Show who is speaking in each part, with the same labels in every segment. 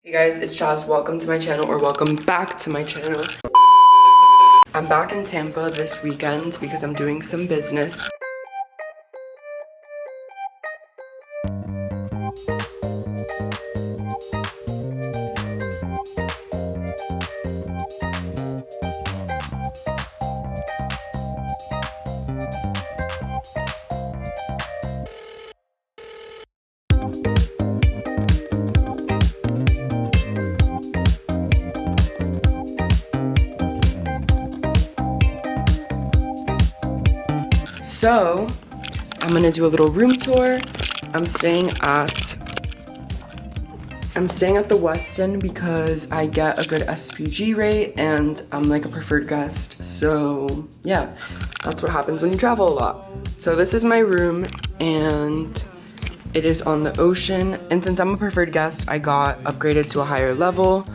Speaker 1: Hey guys, it's Chaz. Welcome to my channel, or welcome back to my channel. I'm back in Tampa this weekend because I'm doing some business. So, I'm gonna do a little room tour. I'm staying at the Westin because I get a good SPG rate and I'm like a preferred guest. So yeah, that's what happens when you travel a lot. So this is my room and it is on the ocean. And since I'm a preferred guest, I got upgraded to a higher level.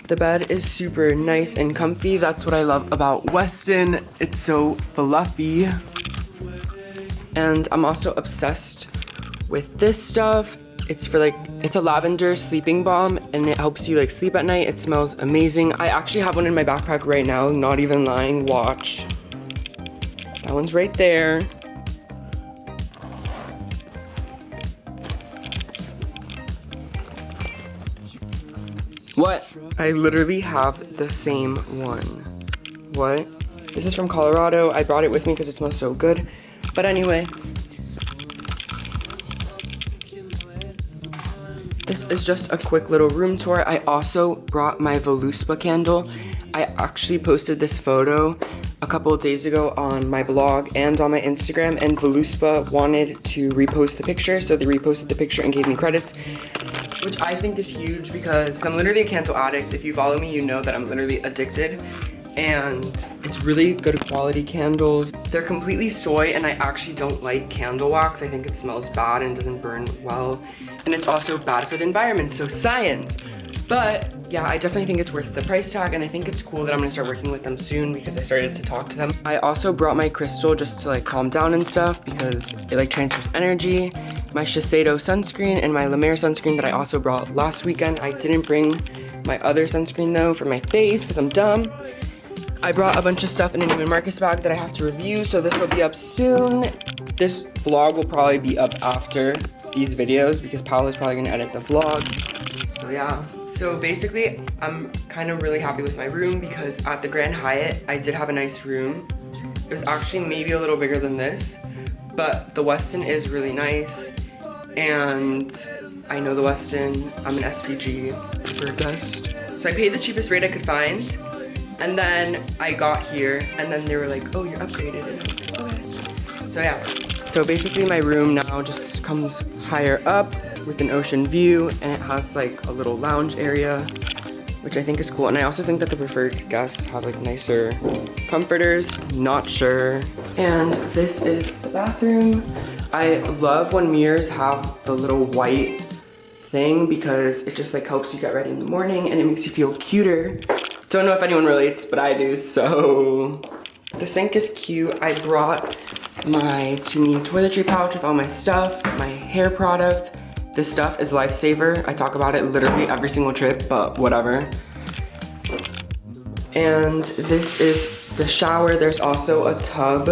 Speaker 1: The bed is super nice and comfy. That's what I love about Westin. It's so fluffy. And I'm also obsessed with this stuff. It's a lavender sleeping balm and it helps you like sleep at night. It smells amazing. I actually have one in my backpack right now, not even lying. Watch. That one's right there. What? I literally have the same one. What? This is from Colorado. I brought it with me because it smells so good. But anyway, this is just a quick little room tour. I also brought my Voluspa candle. I actually posted this photo a couple of days ago on my blog and on my Instagram, and Voluspa wanted to repost the picture, so they reposted the picture and gave me credits, which I think is huge because I'm literally a candle addict. If you follow me, you know that I'm literally addicted. And it's really good quality candles. They're completely soy, and I actually don't like candle wax. I think it smells bad and doesn't burn well. And it's also bad for the environment, so science. But yeah, I definitely think it's worth the price tag, and I think it's cool that I'm gonna start working with them soon because I started to talk to them. I also brought my crystal just to like calm down and stuff because it like transfers energy. My Shiseido sunscreen and my La Mer sunscreen that I also brought last weekend. I didn't bring my other sunscreen though for my face because I'm dumb. I brought a bunch of stuff in an Neiman Marcus bag that I have to review, so this will be up soon. This vlog will probably be up after these videos because Paola's probably gonna edit the vlog. So yeah. So basically, I'm kind of really happy with my room because at the Grand Hyatt, I did have a nice room. It was actually maybe a little bigger than this, but the Westin is really nice. And I know the Westin, I'm an SPG for best. So I paid the cheapest rate I could find. And then I got here, and then they were like, oh, you're upgraded. And I was like, okay. So yeah. So basically my room now just comes higher up with an ocean view, and it has like a little lounge area, which I think is cool. And I also think that the preferred guests have like nicer comforters, not sure. And this is the bathroom. I love when mirrors have the little white thing because it just like helps you get ready in the morning and it makes you feel cuter. Don't know if anyone relates, but I do, so. The sink is cute. I brought my To-Me toiletry pouch with all my stuff, my hair product. This stuff is lifesaver. I talk about it literally every single trip, but whatever. And this is the shower. There's also a tub.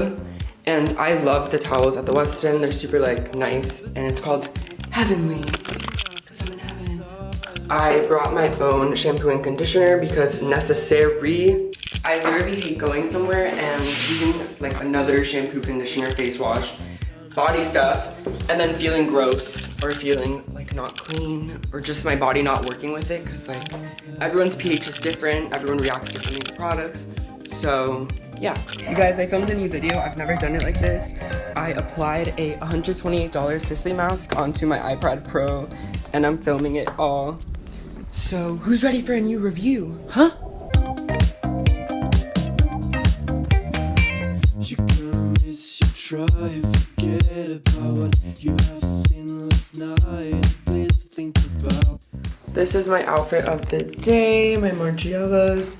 Speaker 1: And I love the towels at the Westin. They're super like nice, and it's called Heavenly. I brought my own shampoo and conditioner because necessary. I literally hate going somewhere and using like another shampoo, conditioner, face wash, body stuff, and then feeling gross or feeling like not clean or just my body not working with it because like everyone's pH is different, everyone reacts differently to products. So yeah. You guys, I filmed a new video. I've never done it like this. I applied a $128 Sisley mask onto my iPad Pro and I'm filming it all. So, who's ready for a new review? Huh? You can miss, you try, forget about what you have seen last night. Please think about. This is my outfit of the day, my Margiela's.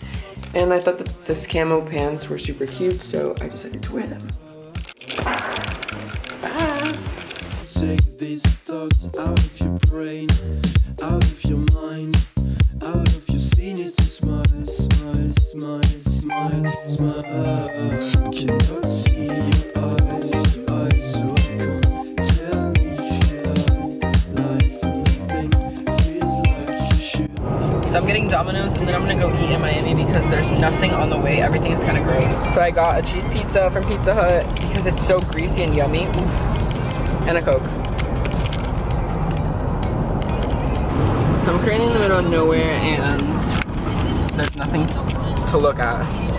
Speaker 1: And I thought that this camo pants were super cute, so I decided to wear them. Bye. Take these thoughts out of your brain, out of your mind.
Speaker 2: mind. Out of your scene it's a smile, smile, smile, smile, smile. Cannot see your eyes, so I can't tell if you lie for nothing. Feels like you should.
Speaker 1: So I'm getting Domino's and then I'm gonna go eat in Miami because there's nothing on the way. Everything is kind of gross. So I got a cheese pizza from Pizza Hut because it's so greasy and yummy. Oof. And a Coke. So I'm currently in the middle of nowhere and there's nothing to look at.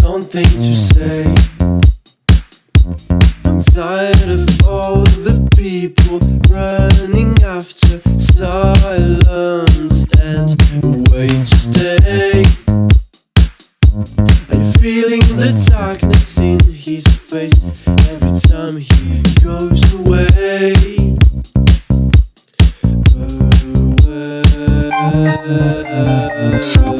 Speaker 2: Something to say. I'm tired of all the people running after silence and a way to stay. Are you feeling the darkness in his face every time he goes away? Away.